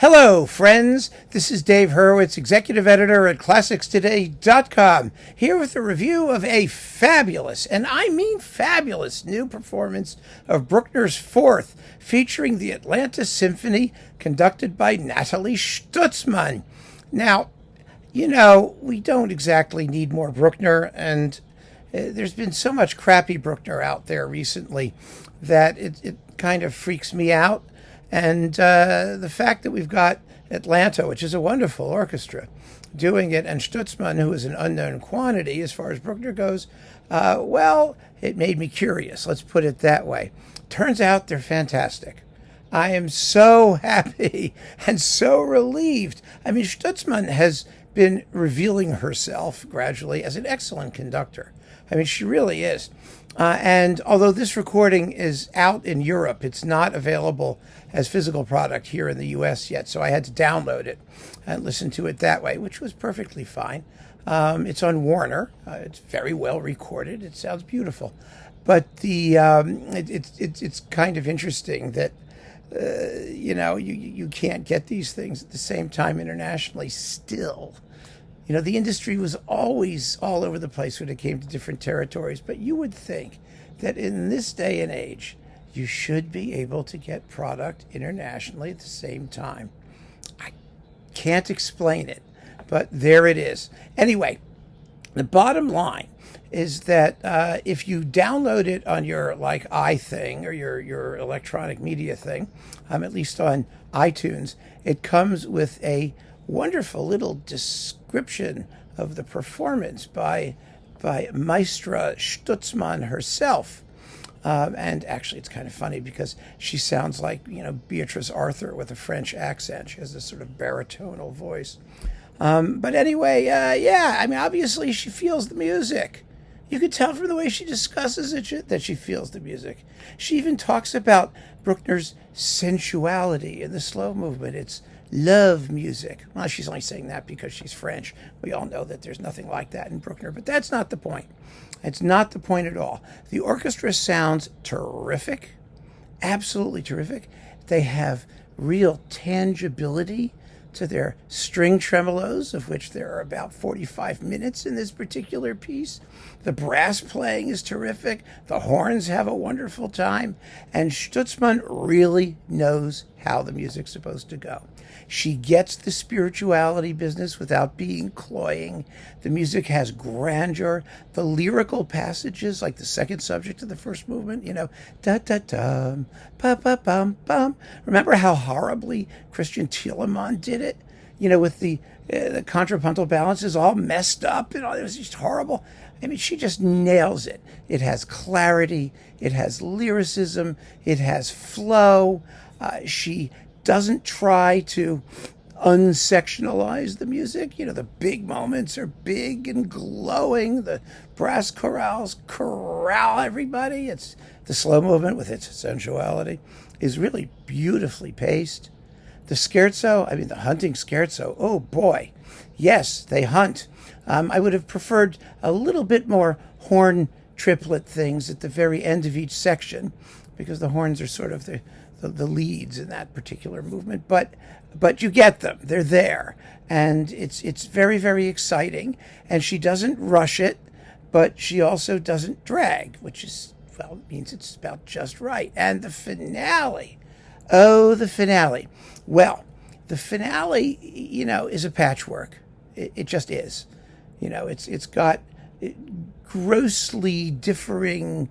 Hello, friends. This is Dave Hurwitz, executive editor at ClassicsToday.com, here with a review of a fabulous, and I mean fabulous, new performance of Bruckner's Fourth, featuring the Atlanta Symphony, conducted by Nathalie Stutzmann. Now, you know, we don't exactly need more Bruckner, and there's been so much crappy Bruckner out there recently that it kind of freaks me out. And the fact that we've got Atlanta, which is a wonderful orchestra, doing it, and Stutzmann, who is an unknown quantity as far as Bruckner goes, well, it made me curious. Let's put it that way. Turns out they're fantastic. I am so happy and so relieved. I mean, Stutzmann has been revealing herself gradually as an excellent conductor. I mean, she really is. And although this recording is out in Europe, it's not available as physical product here in the U.S. yet, so I had to download it and listen to it that way, which was perfectly fine. It's on Warner. It's very well recorded. It sounds beautiful. But it's kind of interesting that, you can't get these things at the same time internationally still. You know, the industry was always all over the place when it came to different territories, but you would think that in this day and age, you should be able to get product internationally at the same time. I can't explain it, but there it is. Anyway, the bottom line is that if you download it on your iThing or your electronic media thing, at least on iTunes, it comes with a wonderful little description of the performance by Maestra Stutzmann herself. And actually, it's kind of funny because she sounds like, Beatrice Arthur with a French accent. She has this sort of baritonal voice. But anyway, obviously she feels the music. You could tell from the way she discusses it that she feels the music. She even talks about Bruckner's sensuality in the slow movement. It's love music. Well, she's only saying that because she's French. We all know that there's nothing like that in Bruckner, but that's not the point. It's not the point at all. The orchestra sounds terrific, absolutely terrific. They have real tangibility to their string tremolos, of which there are about 45 minutes in this particular piece. The brass playing is terrific. The horns have a wonderful time. And Stutzmann really knows how the music's supposed to go. She gets the spirituality business without being cloying. The music has grandeur. The lyrical passages, like the second subject of the first movement, da-da-dum, pa-pa-bum-bum. Remember how horribly Christian Thielemann did it? With the contrapuntal balances all messed up and all. It was just horrible. I mean, she just nails it. It has clarity. It has lyricism. It has flow. She doesn't try to unsectionalize the music. The big moments are big and glowing. The brass chorales corral everybody. It's the slow movement with its sensuality is really beautifully paced. The scherzo, the hunting scherzo, oh boy. Yes, they hunt. I would have preferred a little bit more horn triplet things at the very end of each section, because the horns are sort of the leads in that particular movement. But you get them. They're there. And it's very, very exciting. And she doesn't rush it, but she also doesn't drag, which is, means it's about just right. And the finale. Oh, the finale. Well, the finale, is a patchwork. It just is. It's got grossly differing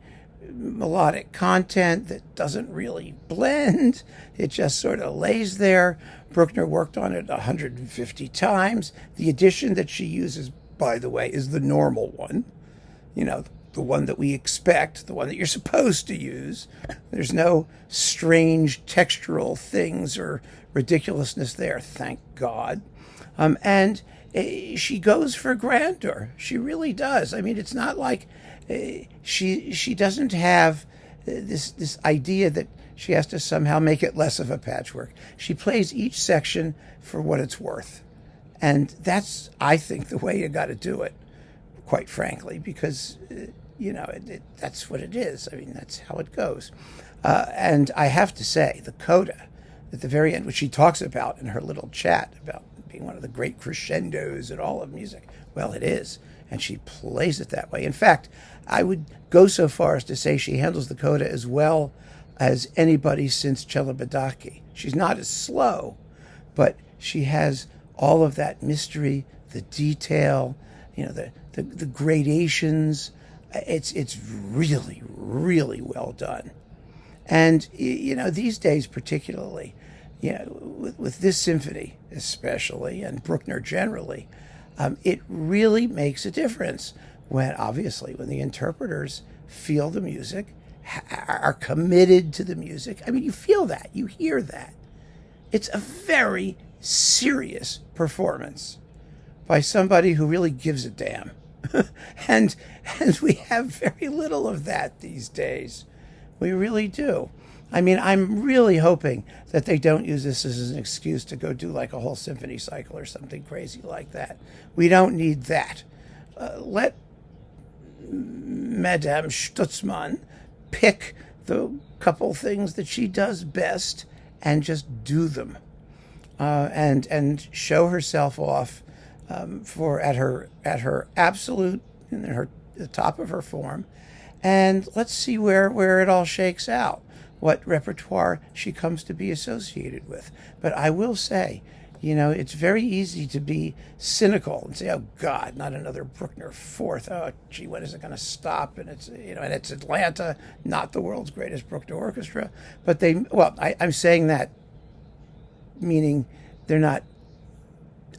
melodic content that doesn't really blend. It just sort of lays there. Bruckner worked on it 150 times. The edition that she uses, by the way, is the normal one. The one that we expect, the one that you're supposed to use. There's no strange textural things or ridiculousness there, thank God. And she goes for grandeur. She really does. It's not like she doesn't have this idea that she has to somehow make it less of a patchwork. She plays each section for what it's worth. And that's, I think, the way you got to do it, quite frankly, because that's what it is. That's how it goes. And I have to say, the coda at the very end, which she talks about in her little chat about being one of the great crescendos in all of music. Well, it is, and she plays it that way. In fact, I would go so far as to say she handles the coda as well as anybody since Celibidache. She's not as slow, but she has all of that mystery, the detail, the gradations. It's really, really well done. And, these days particularly, with this symphony especially, and Bruckner generally, it really makes a difference when the interpreters feel the music, are committed to the music. I mean, you feel that, you hear that. It's a very serious performance by somebody who really gives a damn. and we have very little of that these days. We really do. I mean, I'm really hoping that they don't use this as an excuse to go do like a whole symphony cycle or something crazy like that. We don't need that. Let Madame Stutzmann pick the couple things that she does best and just do them, and show herself off at her absolute, the top of her form, and let's see where it all shakes out, what repertoire she comes to be associated with. But I will say, it's very easy to be cynical and say, oh God, not another Bruckner fourth. Oh gee, when is it going to stop? And it's, and it's Atlanta, not the world's greatest Bruckner orchestra. But I'm saying that meaning they're not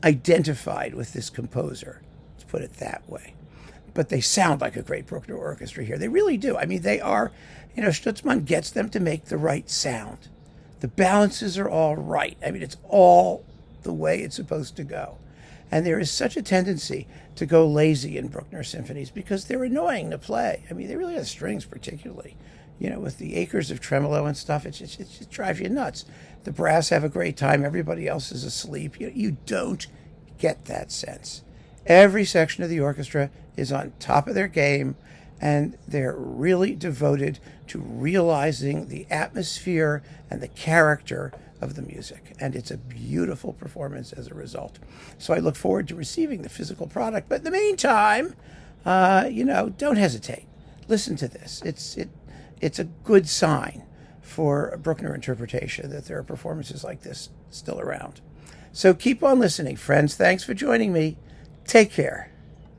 identified with this composer, let's put it that way. But they sound like a great Bruckner orchestra here. They really do. I mean, they are, Stutzmann gets them to make the right sound. The balances are all right. I mean, it's all the way it's supposed to go. And there is such a tendency to go lazy in Bruckner symphonies because they're annoying to play. I mean, they really have strings particularly. With the acres of tremolo and stuff, it drives you nuts. The brass have a great time. Everybody else is asleep. You don't get that sense. Every section of the orchestra is on top of their game, and they're really devoted to realizing the atmosphere and the character of the music. And it's a beautiful performance as a result. So I look forward to receiving the physical product. But in the meantime, don't hesitate. Listen to this. It's a good sign for a Bruckner interpretation that there are performances like this still around. So keep on listening, friends. Thanks for joining me. Take care.